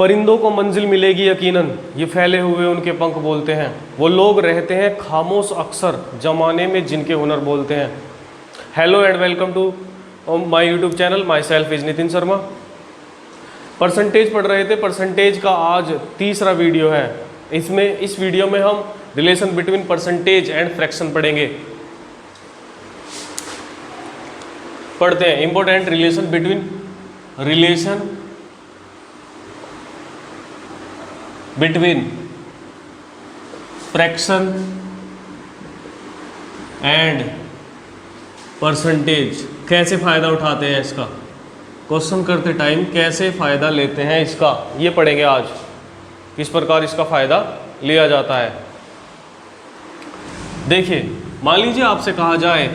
परिंदों को मंजिल मिलेगी यकीनन, ये फैले हुए उनके पंख बोलते हैं। वो लोग रहते हैं खामोश अक्सर, जमाने में जिनके हुनर बोलते हैं। Hello and welcome to my YouTube channel, my self is Nitin Sharma. Percentage पढ़ रहे थे, परसेंटेज का आज तीसरा वीडियो है। इस वीडियो में हम relation between percentage and fraction पढ़ेंगे। पढ़ते हैं important relation between fraction and percentage. कैसे फ़ायदा उठाते हैं इसका, क्वेश्चन करते टाइम कैसे फ़ायदा लेते हैं इसका, ये पढ़ेंगे आज। किस प्रकार इसका फ़ायदा लिया जाता है। देखिए, मान लीजिए आपसे कहा जाए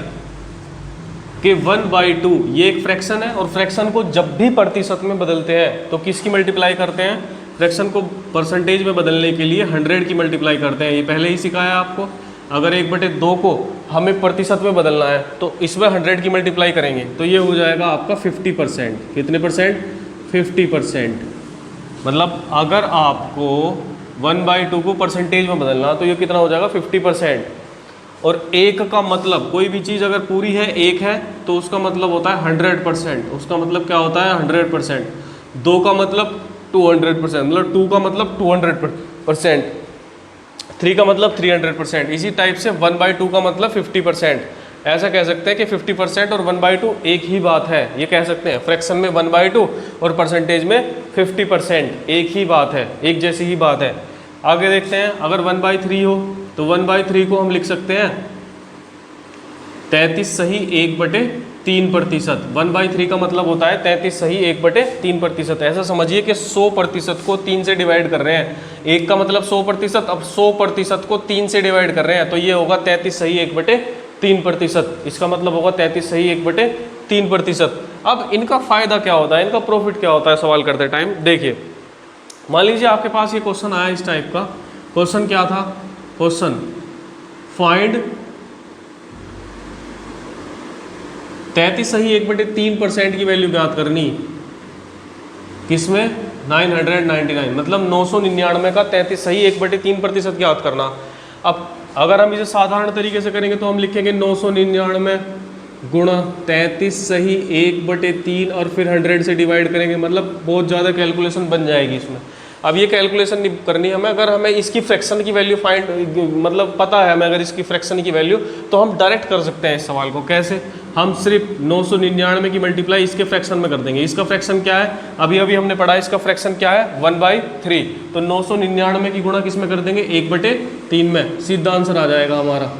कि 1/2 ये एक फ्रैक्शन है और फ्रैक्शन को जब भी प्रतिशत में बदलते हैं तो किसकी मल्टीप्लाई करते हैं, फ्रैक्शन को परसेंटेज में बदलने के लिए 100 की मल्टीप्लाई करते हैं। ये पहले ही सिखाया आपको। अगर 1/2 को हमें प्रतिशत में बदलना है तो इसमें 100 की मल्टीप्लाई करेंगे तो ये हो जाएगा आपका 50%। कितने परसेंट? 50%। मतलब अगर आपको 1/2 को परसेंटेज में बदलना तो ये कितना हो जाएगा, 50%। और एक का मतलब, कोई भी चीज़ अगर पूरी है, एक है, तो उसका मतलब होता है 100%। उसका मतलब क्या होता है, 100%। 2 का मतलब 200%, मतलब 2 का मतलब 200%, 3 का मतलब 300%। इसी टाइप से 1/2 का मतलब 50%। ऐसा कह सकते हैं कि 50% और 1/2 एक ही बात है, ये कह सकते हैं। फ्रैक्शन में 1/2 और परसेंटेज में 50% एक ही बात है, एक जैसी ही बात है। आगे देखते हैं, अगर 1/3 हो तो 1/3 को हम लिख सकते हैं 33 सही 1/3%। 1/3 का मतलब होता है 33 सही 1/3%। ऐसा समझिए कि 100% को 3 से डिवाइड कर रहे हैं। 1 का मतलब 100%, अब 100% को 3 से डिवाइड कर रहे हैं तो ये होगा 33 सही 1/3%। इसका मतलब होगा 33 सही 1/3%। अब इनका फ़ायदा क्या होता है, इनका प्रॉफिट क्या होता है सवाल करते टाइम। देखिए, मान लीजिए आपके पास ये क्वेश्चन आया इस टाइप का। क्वेश्चन क्या था, क्वेश्चन फाइंड 33 सही 1/3% की वैल्यू ज्ञात करनी। किसमें? 999, मतलब 999 का 33 सही 1/3% ज्ञात करना। अब अगर हम इसे साधारण तरीके से करेंगे तो हम लिखेंगे 999 गुणा 33 सही 1/3 और फिर 100 से डिवाइड करेंगे। मतलब बहुत ज़्यादा कैलकुलेशन बन जाएगी इसमें। अब ये कैलकुलेशन नहीं करनी हमें। अगर हमें इसकी फ्रैक्शन की वैल्यू मतलब पता है हमें अगर इसकी फ्रैक्शन की वैल्यू, तो हम डायरेक्ट कर सकते हैं इस सवाल को। कैसे? हम सिर्फ 999 की मल्टीप्लाई इसके फ्रैक्शन में कर देंगे। इसका फ्रैक्शन क्या है, अभी हमने पढ़ा, इसका फ्रैक्शन क्या है, 1/3। तो 999 की गुणा किस में कर देंगे, 1/3 में। सीधा आंसर आ जाएगा हमारा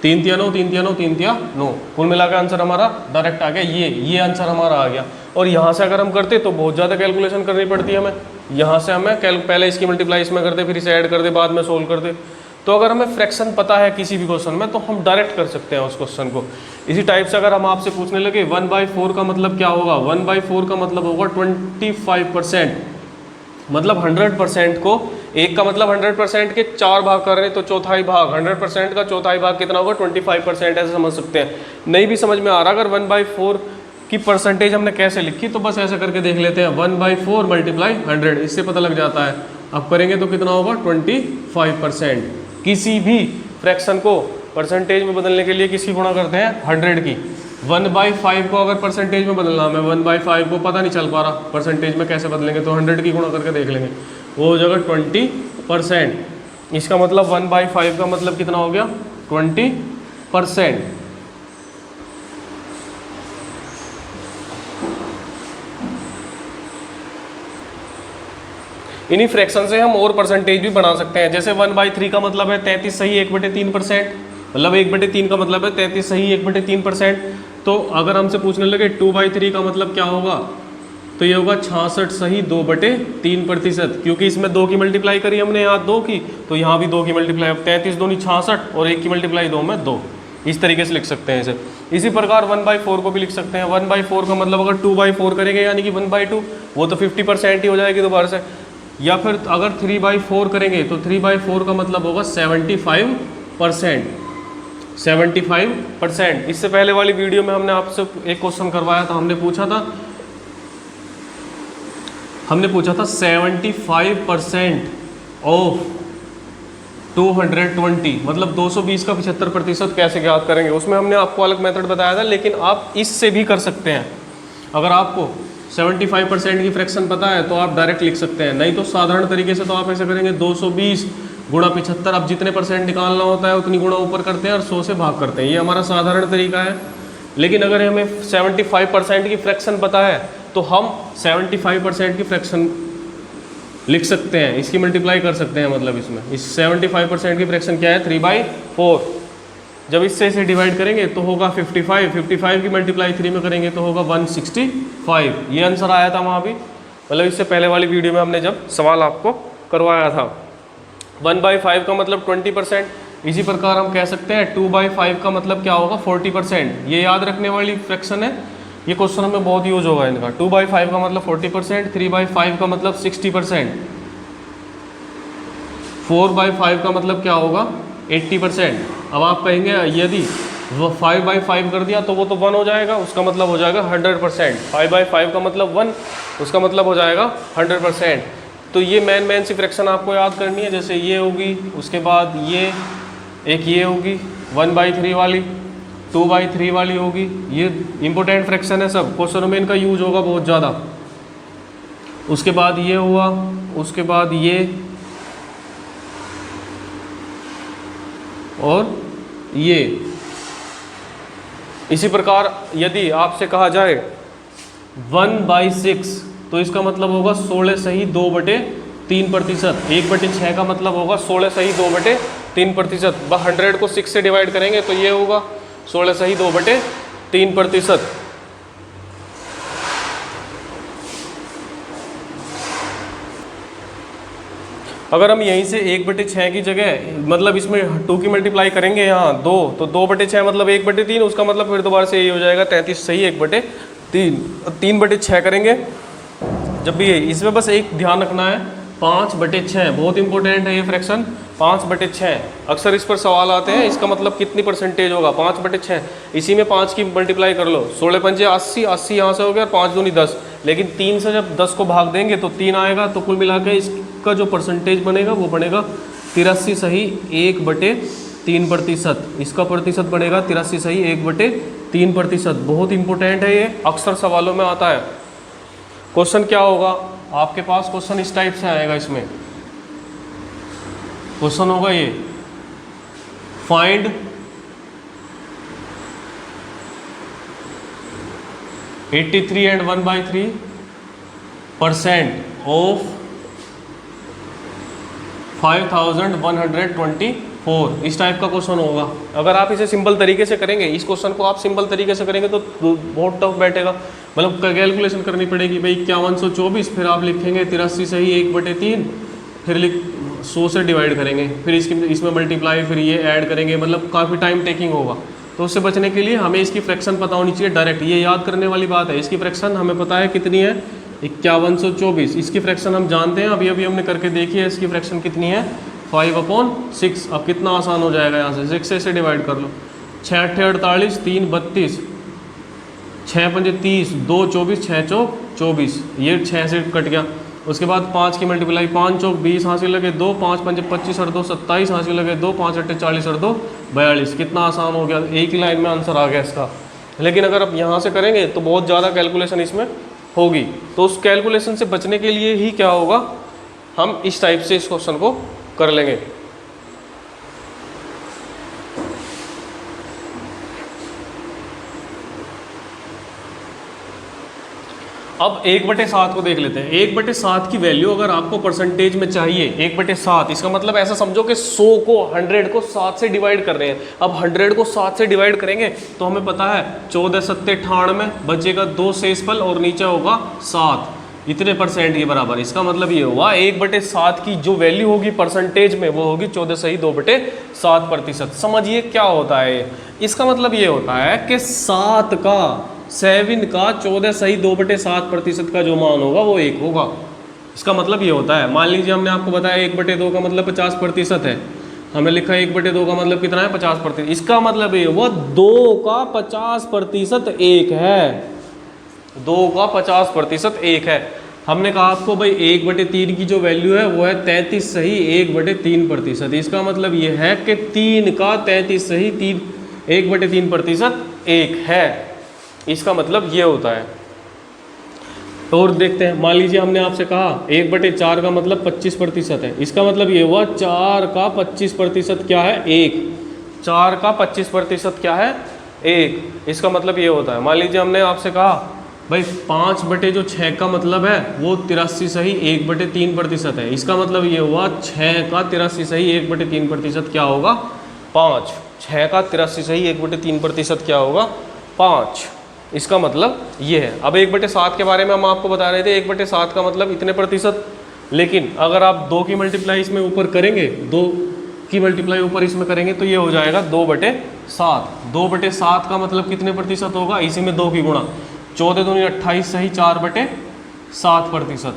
3 तिया 9, 3 तिया 9, 3 तिया 9। कुल मिलाकर आंसर हमारा डायरेक्ट आ गया। ये आंसर हमारा आ गया। और यहाँ से अगर हम करते तो बहुत ज़्यादा कैलकुलेशन करनी पड़ती है हमें। यहाँ से हमें पहले इसकी मल्टीप्लाई इसमें करते, फिर इसे ऐड करते, बाद में सोल्व करते। तो अगर हमें फ्रैक्शन पता है किसी भी क्वेश्चन में तो हम डायरेक्ट कर सकते हैं उस क्वेश्चन को। इसी टाइप से अगर हम आपसे पूछने लगे 1/4 का मतलब क्या होगा, 1/4 का मतलब होगा 25%। मतलब 100% को, एक का मतलब 100% के 4 भाग कर रहे हैं तो चौथाई भाग, 100% का चौथाई भाग कितना होगा, 25%। ऐसे समझ सकते हैं। नहीं भी समझ में आ रहा अगर 1/4 की परसेंटेज हमने कैसे लिखी, तो बस ऐसा करके देख लेते हैं। 1/4 मल्टीप्लाई 100, इससे पता लग जाता है। अब करेंगे तो कितना होगा, 25%। किसी भी फ्रैक्शन को परसेंटेज में बदलने के लिए किसकी गुणा करते हैं, 100 की। 1/5 को अगर परसेंटेज में बदलना, हमें 1/5 को पता नहीं चल पा रहा परसेंटेज में कैसे बदलेंगे, तो 100 की गुणा करके देख लेंगे, वो हो जाएगा 20%। इसका मतलब 1/5 का मतलब कितना हो गया, 20%। इन्हीं फ्रैक्शन से हम और परसेंटेज भी बना सकते हैं। जैसे 1/3 का मतलब है 33 सही 1/3%, मतलब 1/3 का मतलब है 33 सही 1/3%। तो अगर हमसे पूछने लगे 2/3 का मतलब क्या होगा, तो ये होगा 66 सही 2/3%। क्योंकि इसमें 2 की मल्टीप्लाई करी हमने यहाँ 2 की, तो यहाँ भी 2 की मल्टीप्लाई। अब 33 दूनी 66 और 1 की मल्टीप्लाई 2 में 2। इस तरीके से लिख सकते हैं इसे। इसी प्रकार 1/4 को भी लिख सकते हैं। 1/4 का मतलब अगर 2/4 करेंगे यानी कि 1/2, वो तो 50% ही हो जाएगी दोबारा से। या फिर अगर 3/4 करेंगे तो 3/4 का मतलब होगा 75%। 75%। इससे पहले वाली वीडियो में हमने आपसे एक क्वेश्चन करवाया था, हमने पूछा था हमने पूछा था 75% ऑफ 220, मतलब 220 का 75% कैसे ज्ञात करेंगे। उसमें हमने आपको अलग मेथड बताया था, लेकिन आप इससे भी कर सकते हैं। अगर आपको 75% की फ्रैक्शन पता है तो आप डायरेक्ट लिख सकते हैं, नहीं तो साधारण तरीके से तो आप ऐसे करेंगे 220 गुणा 75। अब जितने परसेंट निकालना होता है उतनी गुणा ऊपर करते हैं और 100 से भाग करते हैं, ये हमारा साधारण तरीका है। लेकिन अगर हमें 75% की फ्रैक्शन पता है तो हम 75% की फ्रैक्शन लिख सकते हैं, इसकी मल्टीप्लाई कर सकते हैं। मतलब इसमें इस 75% की फ्रैक्शन क्या है, 3/4। जब इससे इसे डिवाइड करेंगे तो होगा 55 की मल्टीप्लाई 3 में करेंगे तो होगा 165। ये आंसर आया था वहाँ भी, मतलब इससे पहले वाली वीडियो में हमने जब सवाल आपको करवाया था। 1/5 का मतलब 20%। इसी प्रकार हम कह सकते हैं 2/5 का मतलब क्या होगा, 40%। ये याद रखने वाली फ्रैक्शन है, ये क्वेश्चन में बहुत यूज होगा इनका। 2/5 का मतलब 40%, 3/5 का मतलब 60%, 4/5 का मतलब क्या होगा, 80%। अब आप कहेंगे यदि 5/5 कर दिया तो वो तो 1 हो जाएगा, उसका मतलब हो जाएगा 100%। 5/5 का मतलब 1, उसका मतलब हो जाएगा 100%। तो ये मेन सी फ्रैक्शन आपको याद करनी है, जैसे ये होगी, उसके बाद ये एक ये होगी 1/3 वाली, 2/3 वाली होगी। ये इंपॉर्टेंट फ्रैक्शन है, सब क्वेश्चनों में इनका यूज होगा बहुत ज़्यादा। उसके बाद ये हुआ, उसके बाद ये और ये। इसी प्रकार यदि आपसे कहा जाए 1/6 तो इसका मतलब होगा 16 सही 2/3%। 1/6 का मतलब होगा 16 सही 2/3%। 100 को 6 से डिवाइड करेंगे तो ये होगा 16 सही 2/3%। अगर हम यहीं से 1/6 की जगह, मतलब इसमें 2 की मल्टीप्लाई करेंगे यहाँ 2, तो 2/6 मतलब 1/3, उसका मतलब फिर दोबारा से यही हो जाएगा 33 सही 1/3। 3/6 करेंगे जब भी है। इसमें बस एक ध्यान रखना है, 5/6 बहुत इंपॉर्टेंट है ये फ्रैक्शन। 5/6 अक्सर इस पर सवाल आते हैं, इसका मतलब कितनी परसेंटेज होगा 5/6। इसी में 5 की मल्टीप्लाई कर लो, 16 पंजे 80, 80 यहाँ से हो गया, 5 दूनी 10। लेकिन 3 से जब 10 को भाग देंगे तो 3 आएगा, तो कुल मिला के इसका जो परसेंटेज बनेगा वो बनेगा 83 सही 1/3%। इसका प्रतिशत बनेगा 83 सही 1/3%। बहुत इंपॉर्टेंट है ये, अक्सर सवालों में आता है। क्वेश्चन क्या होगा आपके पास, क्वेश्चन इस टाइप से आएगा। इसमें क्वेश्चन होगा ये, फाइंड 83 एंड 1/3% ऑफ 5124। इस टाइप का क्वेश्चन होगा। अगर आप इसे सिंपल तरीके से करेंगे, इस क्वेश्चन को आप सिंपल तरीके से करेंगे तो बहुत टफ बैठेगा। मतलब कैलकुलेशन करनी पड़ेगी भाई 5124, फिर आप लिखेंगे 83 सही 1/3, फिर 100 से डिवाइड करेंगे, फिर इसमें मल्टीप्लाई, फिर ये ऐड करेंगे, मतलब काफ़ी टाइम टेकिंग होगा। तो उससे बचने के लिए हमें इसकी फ्रैक्शन पता होनी चाहिए डायरेक्ट। ये याद करने वाली बात है। इसकी फ्रैक्शन हमें पता है कितनी है, 5124। इसकी फ्रैक्शन हम जानते हैं, अभी हमने करके देखी है। इसकी फ्रैक्शन कितनी है, 5/6। अब कितना आसान हो जाएगा, यहाँ से 6 से डिवाइड कर लो। 6 × 8 = 48, 3 × 32, 6 × 5 = 30, 2 × 24, 6 × 4 = 24। ये 6 से कट गया। उसके बाद 5 की मल्टीप्लाई, 5 × 4 = 20, हासिल लगे 2, 5 × 5 = 25 और 2 = 27, हासिल लगे 2, 5 × 8 = 40 और 2 = 42। कितना आसान हो गया, एक ही लाइन में आंसर आ गया इसका। लेकिन अगर आप यहाँ से करेंगे तो बहुत ज़्यादा कैलकुलेशन इसमें होगी। तो उस कैलकुलेशन से बचने के लिए ही क्या होगा, हम इस टाइप से इस क्वेश्चन को कर लेंगे। अब 1/7 को देख लेते हैं। 1/7 की वैल्यू अगर आपको परसेंटेज में चाहिए, 1/7 इसका मतलब ऐसा समझो कि 100 को 7 से डिवाइड कर रहे हैं। अब 100 को 7 से डिवाइड करेंगे तो हमें पता है 14 × 7 = 98, बचेगा 2 शेषफल और नीचे होगा 7, इतने परसेंट ये बराबर। इसका मतलब ये हुआ 1/7 की जो वैल्यू होगी परसेंटेज में वो होगी 14 सही 2/7%। समझिए क्या होता है, इसका मतलब ये होता है कि 7 का 14 सही 2/7% का जो मान होगा वो 1 होगा। इसका मतलब ये होता है, मान लीजिए हमने आपको बताया 1/2 का मतलब 50% है, हमने लिखा 1/2 का मतलब कितना है 50%। इसका मतलब ये हुआ 2 का 50% 1 है, 2 का 50% 1 है। हमने कहा आपको भाई 1/3 की जो वैल्यू है वो है 33 सही 1/3%। इसका मतलब ये है कि 3 का 33 सही 1/3% 1 है। इसका मतलब ये होता है। और देखते हैं, मान लीजिए हमने आपसे कहा 1/4 का मतलब 25% है। इसका मतलब ये हुआ 4 का 25% क्या है 1। 4 का 25% क्या है 1। इसका मतलब ये होता है। मान लीजिए हमने आपसे कहा भाई 5/6 का मतलब है वो 83 सही 1/3% है। इसका मतलब ये हुआ 6 का 83 सही 1/3% क्या होगा 5। 6 का 83 सही 1/3% क्या होगा 5। इसका मतलब ये है। अब 1/7 के बारे में हम आपको बता रहे थे, 1/7 का मतलब इतने प्रतिशत। लेकिन अगर आप 2 की मल्टीप्लाई इसमें ऊपर करेंगे, 2 की मल्टीप्लाई ऊपर इसमें करेंगे तो ये हो जाएगा 2/7। 2/7 का मतलब कितने प्रतिशत होगा, इसी में 2 की गुणा, 14 दूनी 28 सही 4/7%।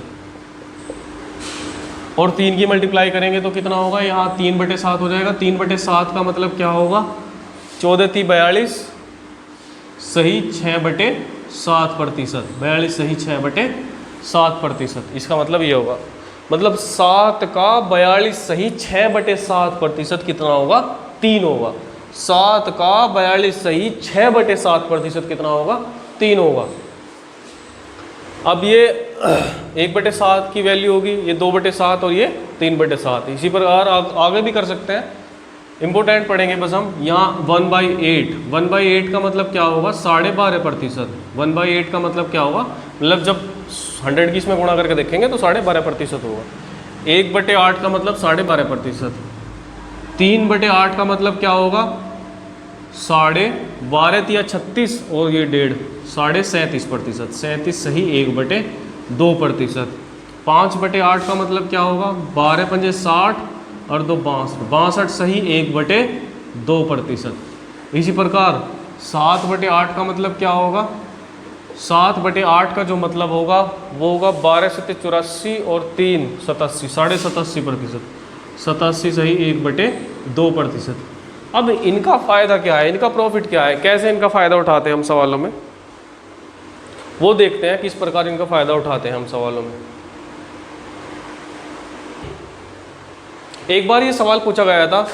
और 3 की मल्टीप्लाई करेंगे तो कितना होगा, यहाँ 3/7 हो जाएगा। 3/7 का मतलब क्या होगा 14 × 42 सही 6/7%। 42 सही 6/7%। इसका मतलब ये होगा, मतलब 7 का 42 सही 6/7% कितना होगा 3 होगा। 7 का 42 सही 6/7% कितना होगा 3 होगा। अब ये 1/7 की वैल्यू होगी, ये 2/7 और ये 3/7। इसी प्रकार आगे भी कर सकते हैं, इंपॉर्टेंट पढ़ेंगे बस हम। यहाँ 1/8, 1/8 का मतलब क्या होगा 12.5%। 1/8 का मतलब क्या होगा, मतलब जब 100 की इसमें गुणा करके देखेंगे तो 12.5% होगा। 1/8 का मतलब 12.5%। 3/8 का मतलब क्या होगा 12.5 या 36 और ये 1.5 37%। 37 सही 1/2%। 5/8 का मतलब क्या होगा 12 × 5 = 60 और 2 62, 62 सही 1/2%। इसी प्रकार 7/8 का मतलब क्या होगा, 7/8 का जो मतलब होगा वो होगा 12 × 7 = 84 और 3 87, 87.5%। 87 सही 1/2%। अब इनका फ़ायदा क्या है, इनका प्रॉफिट क्या है, कैसे इनका फ़ायदा उठाते हैं हम सवालों में, वो देखते हैं किस प्रकार इनका फ़ायदा उठाते हैं हम सवालों में। एक बार ये सवाल पूछा गया था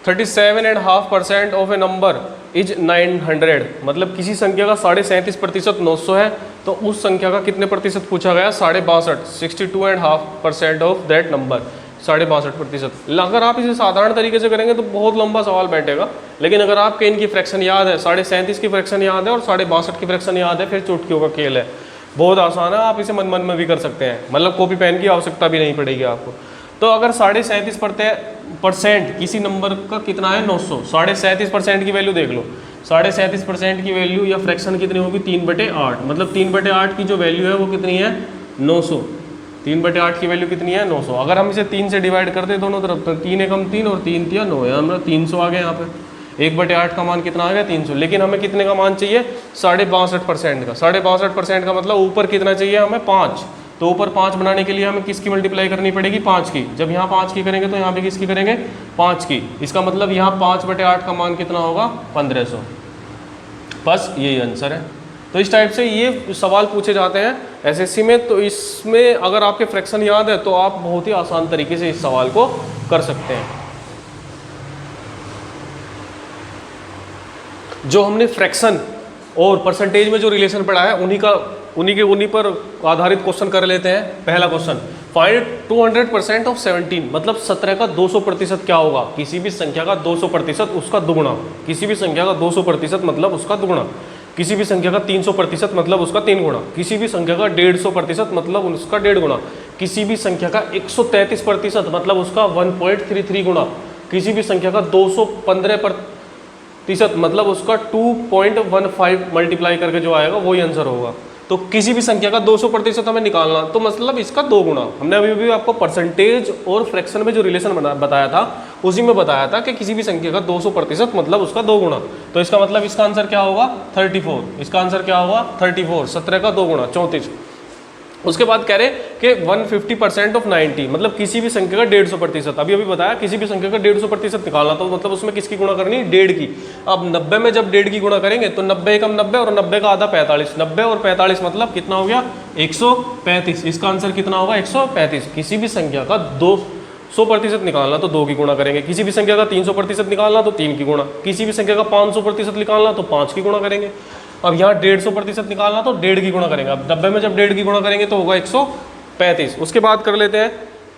37.5% ऑफ ए नंबर इज 900, मतलब किसी संख्या का 37.5% 900 है, तो उस संख्या का कितने प्रतिशत पूछा गया 62.5, 62.5% ऑफ दैट नंबर, 62.5%। अगर आप इसे साधारण तरीके से करेंगे तो बहुत लंबा सवाल बैठेगा, लेकिन अगर आपके इनकी फ्रैक्शन याद है, 37.5 की फ्रैक्शन याद है और 62.5 की फ्रैक्शन याद है, फिर चुटकियों का खेल है, बहुत आसान है। आप इसे मन मन में भी कर सकते हैं, मतलब कॉपी पेन की आवश्यकता भी नहीं पड़ेगी आपको। तो अगर 37.5% किसी नंबर का कितना है 900, 37.5% की वैल्यू देख लो, 37.5% की वैल्यू या फ्रैक्शन कितनी होगी 3/8, मतलब 3/8 की जो वैल्यू है वो कितनी है 900। 3/8 की वैल्यू कितनी है 900। अगर हम इसे 3 से डिवाइड कर दें दोनों तरफ तो 3 × 1 = 3 और 3 × 3 = 9 है, हमारा 300 आ गया यहाँ पे। 1/8 का मान कितना आ गया 300, लेकिन हमें कितने का मान चाहिए 62.5% का। 62.5% का मतलब ऊपर कितना चाहिए हमें 5, तो ऊपर 5 बनाने के लिए हमें किसकी मल्टीप्लाई करनी पड़ेगी 5 की। जब यहाँ 5 की करेंगे तो यहाँ पे किसकी करेंगे 5 की। इसका मतलब यहाँ 5/8 का मान कितना होगा 1500। बस यही आंसर है। तो इस टाइप से ये सवाल पूछे जाते हैं एसएससी में। तो इसमें अगर आपके फ्रैक्शन याद है तो आप बहुत ही आसान तरीके से इस सवाल को कर सकते हैं। जो हमने फ्रैक्शन और परसेंटेज में जो रिलेशन पढ़ा है उन्हीं पर आधारित क्वेश्चन कर लेते हैं। पहला क्वेश्चन, फाइंड 200% ऑफ 17, मतलब 17 का 200% क्या होगा। किसी भी संख्या का 200% उसका दुगुना, किसी भी संख्या का 200% मतलब उसका दुगुना, किसी भी संख्या का 300% मतलब उसका 3 गुना, किसी भी संख्या का 150% मतलब उसका 1.5 गुना, किसी भी संख्या का 133% मतलब उसका 1.33 गुना, किसी भी संख्या का 215% मतलब उसका 2.15 मल्टीप्लाई करके जो आएगा वही आंसर होगा। तो किसी भी संख्या का 200% हमें निकालना, तो मतलब इसका 2 गुना। हमने अभी भी आपको परसेंटेज और फ्रैक्शन में जो रिलेशन बताया था उसी में बताया था कि किसी भी संख्या का 200% मतलब उसका 2 गुना। तो इसका मतलब इसका आंसर क्या होगा 34। इसका आंसर क्या होगा 34। 17 का 2 गुना 34। उसके बाद कह रहे कि 150% ऑफ 90, मतलब किसी भी संख्या का 150%। अभी बताया किसी भी संख्या का 150% निकालना, तो मतलब उसमें किसकी गुणा करनी, 1.5 की। अब 90 में जब 1.5 की गुणा करेंगे तो 90 एकम 90 और 90 का आधा 45, 90 और 45 मतलब कितना हो गया 135। इसका आंसर कितना होगा 135। किसी भी संख्या का 200% निकालना तो 2 की गुणा करेंगे, किसी भी संख्या का 300% निकालना तो 3 की गुणा, किसी भी संख्या का 500% निकालना तो 5 की गुणा करेंगे। अब यहाँ 150% निकालना तो 1.5 की गुणा करेंगे। अब 90 में जब 1.5 की गुणा करेंगे तो होगा 135। उसके बाद कर लेते हैं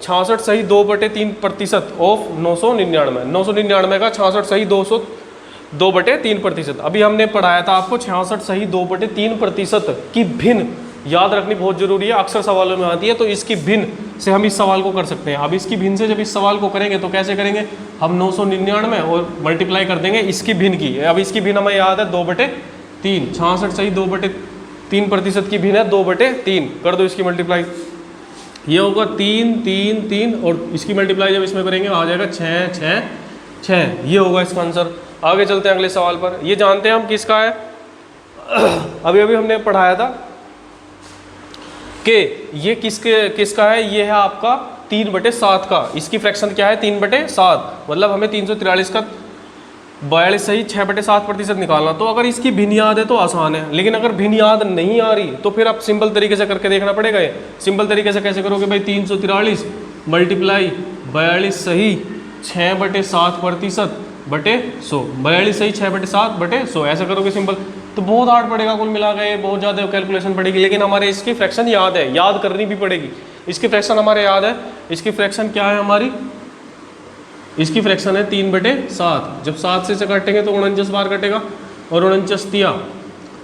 66 सही 2/3% ऑफ 999। 999 का 66 सही 2/3%। अभी हमने पढ़ाया था आपको 66 सही 2/3% की भिन्न याद रखनी बहुत जरूरी है, अक्सर सवालों में आती है। तो इसकी भिन्न से हम इस सवाल को कर सकते हैं। अब इसकी भिन्न से जब इस सवाल को करेंगे तो कैसे करेंगे, हम 999 और मल्टीप्लाई कर देंगे इसकी भिन्न की। अब इसकी भिन्न हमें याद है 2/3। 66 सही 2/3% की भिन्न है 2/3। कर दो इसकी मल्टीप्लाई, ये होगा 3 3 3 और इसकी मल्टीप्लाई जब इसमें करेंगे आ जाएगा 6 6 6। ये होगा इसका आंसर। आगे चलते हैं अगले सवाल पर। ये जानते हैं हम किसका है, अभी हमने पढ़ाया था कि ये किसका है, ये है आपका 3/7 का। इसकी फ्रैक्शन क्या है 3/7, मतलब हमें 343 का 42 सही 6/7% निकालना। तो अगर इसकी भिन्न याद है तो आसान है, लेकिन अगर भिन्न याद नहीं आ रही तो फिर आप सिंपल तरीके से करके देखना पड़ेगा। ये सिंपल तरीके से कैसे करोगे भाई, 343 मल्टीप्लाई 42 सही 6/7% बटे 100, 42 सही 6/7 बटे 100, ऐसा करोगे सिंपल। तो बहुत हार्ड पड़ेगा कुल मिला के, बहुत ज़्यादा कैलकुलेशन पड़ेगी, लेकिन हमारे इसकी फ्रैक्शन याद है, याद करनी भी पड़ेगी। इसकी फ्रैक्शन हमारे याद है। इसकी फ्रैक्शन क्या है हमारी, इसकी फ्रैक्शन है 3/7। जब 7 से काटेंगे तो 49 बार कटेगा और 49 तिया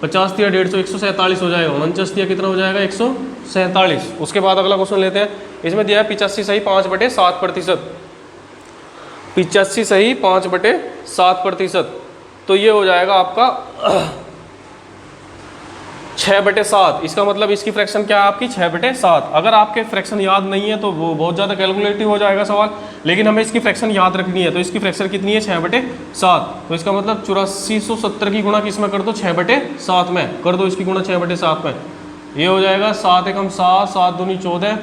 50 तिया 150 147 हो जाएगा। 49 तिया कितना हो जाएगा 147। उसके बाद अगला क्वेश्चन लेते हैं। इसमें दिया है 85 सही 5/7%। 85 सही 5/7%, तो ये हो जाएगा आपका 6/7। इसका मतलब इसकी फ्रैक्शन क्या है आपकी 6/7। अगर आपके फ्रैक्शन याद नहीं है तो वो बहुत ज़्यादा कैलकुलेटिव हो जाएगा सवाल, लेकिन हमें इसकी फ्रैक्शन याद रखनी है। तो इसकी फ्रैक्शन कितनी है 6/7, तो इसका मतलब 8470 की गुणा किस में कर दो 6/7 में कर दो, इसकी गुणा 6/7 में। ये हो जाएगा 7 एकम 7 7 दूनी 14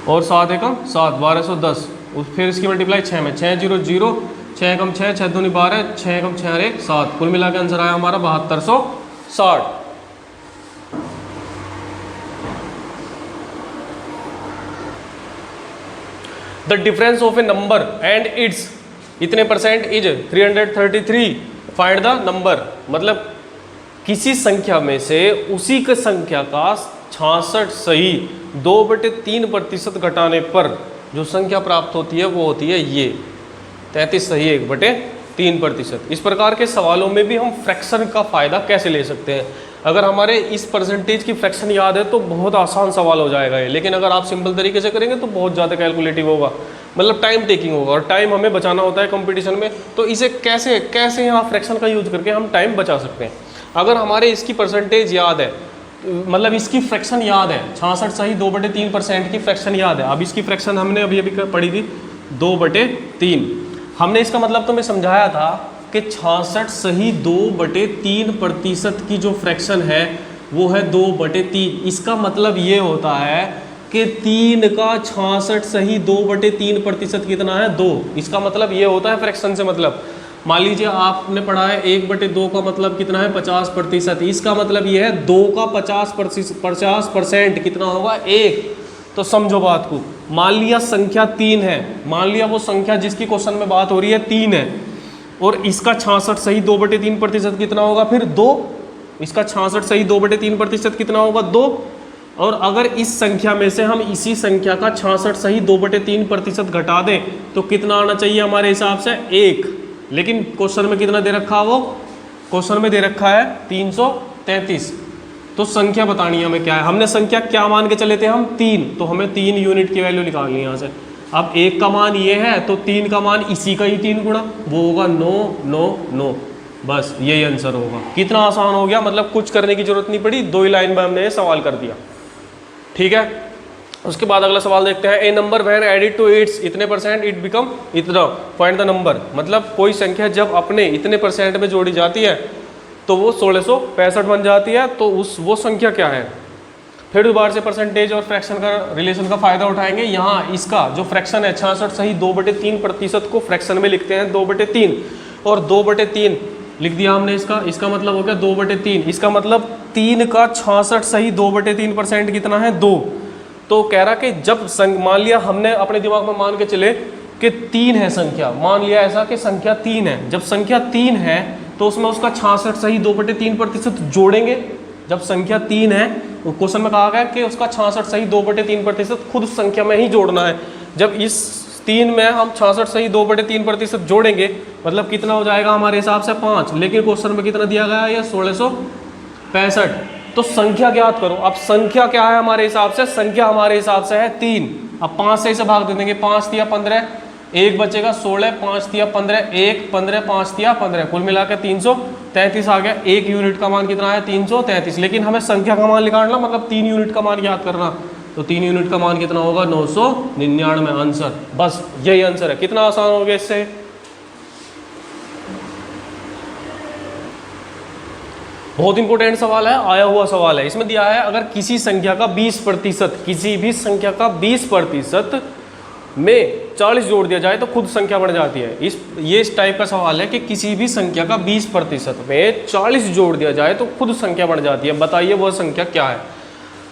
और 7 एकम 7 1210। फिर इसकी मल्टीप्लाई 6 में 6 0 0 6 एकम 6 6 दूनी 12 6 एकम 6 और 1 7। कुल मिला के आंसर आया हमारा 7260। The difference of a number and its इतने percent is 333। Find the number, मतलब किसी संख्या में से उसी की संख्या का 66 सही 2/3% घटाने पर जो संख्या प्राप्त होती है वो होती है ये 33 सही 1/3%। इस प्रकार के सवालों में भी हम फ्रैक्शन का फ़ायदा कैसे ले सकते हैं। अगर हमारे इस परसेंटेज की फ्रैक्शन याद है तो बहुत आसान सवाल हो जाएगा ये, लेकिन अगर आप सिंपल तरीके से करेंगे तो बहुत ज़्यादा कैलकुलेटिव होगा, मतलब टाइम टेकिंग होगा, और टाइम हमें बचाना होता है कंपटीशन में। तो इसे कैसे यहाँ फ्रैक्शन का यूज करके हम टाइम बचा सकते हैं। अगर हमारे इसकी परसेंटेज याद है, मतलब इसकी फ्रैक्शन याद है 66 सही 2/3% की फ्रैक्शन याद है। अब इसकी फ्रैक्शन हमने अभी पढ़ी थी 2/3। हमने इसका मतलब तो मैं समझाया था कि 66 सही 2/3% की जो फ्रैक्शन है वो है 2/3। इसका मतलब ये होता है कि 3 का 66 सही 2/3% कितना है 2। इसका मतलब ये होता है फ्रैक्शन से, मतलब मान लीजिए आपने पढ़ा है 1/2 का मतलब कितना है 50%। इसका मतलब ये है 2 का 50% कितना होगा 1। तो समझो बात को, मान लिया संख्या 3 है, मान लिया वो संख्या जिसकी क्वेश्चन में बात हो रही है 3 है, और इसका 66 सही 2/3% कितना होगा फिर 2। इसका 66 सही 2/3% कितना होगा 2। और अगर इस संख्या में से हम इसी संख्या का 66 सही 2/3% घटा दें तो कितना आना चाहिए हमारे हिसाब से 1। लेकिन क्वेश्चन में कितना दे रखा है, वो क्वेश्चन में दे रखा है 333। तो संख्या बतानी है हमें क्या है। हमने संख्या क्या मान के चले थे हम 3, तो हमें 3 यूनिट की वैल्यू निकालनी है यहाँ से। अब 1 का मान ये है तो 3 का मान इसी का ही 3 गुणा, वो होगा 9 9 9। बस यही आंसर होगा। कितना आसान हो गया, मतलब कुछ करने की जरूरत नहीं पड़ी, 2 ही लाइन में हमने ये सवाल कर दिया। ठीक है, उसके बाद अगला सवाल देखते हैं। A number when added to its इतने परसेंट इट बिकम इतना, फाइंड द नंबर। मतलब कोई संख्या जब अपने इतने परसेंट में जोड़ी जाती है तो वो 1665 बन जाती है। तो वो संख्या क्या है। फिर दोबारा से परसेंटेज और फ्रैक्शन का रिलेशन का फायदा उठाएंगे। यहाँ इसका जो फ्रैक्शन है 66 सही 2/3% को फ्रैक्शन में लिखते हैं 2/3, और 2/3 लिख दिया हमने इसका मतलब हो गया 2/3। इसका मतलब 3 का 66 सही 2/3% कितना है 2। तो कह रहा कि जब मान लिया हमने अपने दिमाग में मान के चले कि 3 है संख्या, मान लिया ऐसा कि संख्या 3 है, जब संख्या 3 है तो उसमें उसका 66 सही 2/3% जोड़ेंगे। जब संख्या 3 है तो क्वेश्चन में कहा गया कि उसका 66 सही 2/3% खुद उस संख्या में ही जोड़ना है। जब इस 3 में हम 66 सही 2/3% जोड़ेंगे मतलब कितना हो जाएगा हमारे हिसाब से 5, लेकिन क्वेश्चन में कितना दिया गया है ये 1665। तो संख्या ज्ञात करो। अब संख्या क्या है हमारे हिसाब से, संख्या हमारे हिसाब से है 3। अब 5 से इसे भाग दे देंगे, 5 तिया 15, 1 बचेगा 16, 5 तिया 15, 1 15, 5 तिया 15, कुल मिला के 333 आ गया। 1 यूनिट का मान कितना है 333, लेकिन हमें संख्या का मान निकालना मतलब 3 यूनिट का मान याद करना। तो 3 यूनिट का मान कितना होगा 999 आंसर। बस यही आंसर है। कितना आसान हो गया इससे। बहुत इंपॉर्टेंट सवाल है, आया हुआ सवाल है। इसमें दिया है अगर किसी संख्या का 20%, किसी भी संख्या का 20% में 40 जोड़ दिया जाए तो खुद संख्या बढ़ जाती है। इस टाइप का सवाल है कि किसी भी संख्या का 20% में 40 जोड़ दिया जाए तो खुद संख्या बढ़ जाती है, बताइए वह संख्या क्या है।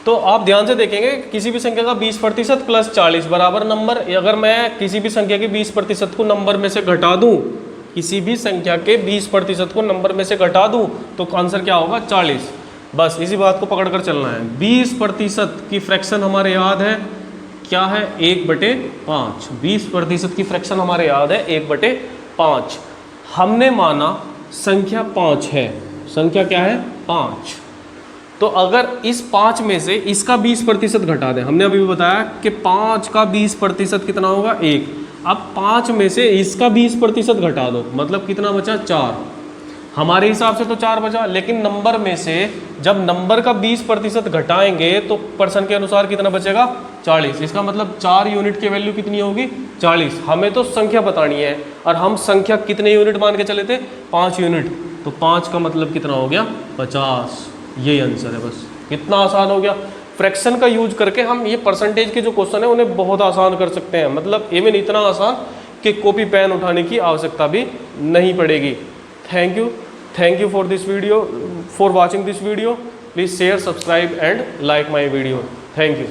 तो आप ध्यान से देखेंगे किसी भी संख्या का 20% प्लस 40 बराबर नंबर। अगर मैं किसी भी संख्या के 20% को नंबर में से घटा दूं, किसी भी संख्या के 20% को नंबर में से घटा दूं तो आंसर क्या होगा 40। बस इसी बात को पकड़ कर चलना है। 20% की फ्रैक्शन हमारे याद है क्या है 1/5। 20% की फ्रैक्शन हमारे याद है 1/5। हमने माना संख्या 5 है, संख्या क्या है 5। तो अगर इस 5 में से इसका 20% घटा दें, हमने अभी भी बताया कि 5 का 20% कितना होगा 1। अब 5 में से इसका 20% घटा दो मतलब कितना बचा 4। हमारे हिसाब से तो 4 बचा, लेकिन नंबर में से जब नंबर का 20% घटाएंगे तो पर्सन के अनुसार कितना बचेगा 40। इसका मतलब 4 यूनिट की वैल्यू कितनी होगी 40। हमें तो संख्या बतानी है और हम संख्या कितने यूनिट मान के चले थे 5 यूनिट। तो 5 का मतलब कितना हो गया 50। यही आंसर है। बस कितना आसान हो गया। फ्रैक्शन का यूज करके हम ये परसेंटेज के जो क्वेश्चन है उन्हें बहुत आसान कर सकते हैं, मतलब इवन इतना आसान कि कॉपी पेन उठाने की आवश्यकता भी नहीं पड़ेगी। Thank you for this video, for watching this video. Please share, subscribe and like my video. Thank you.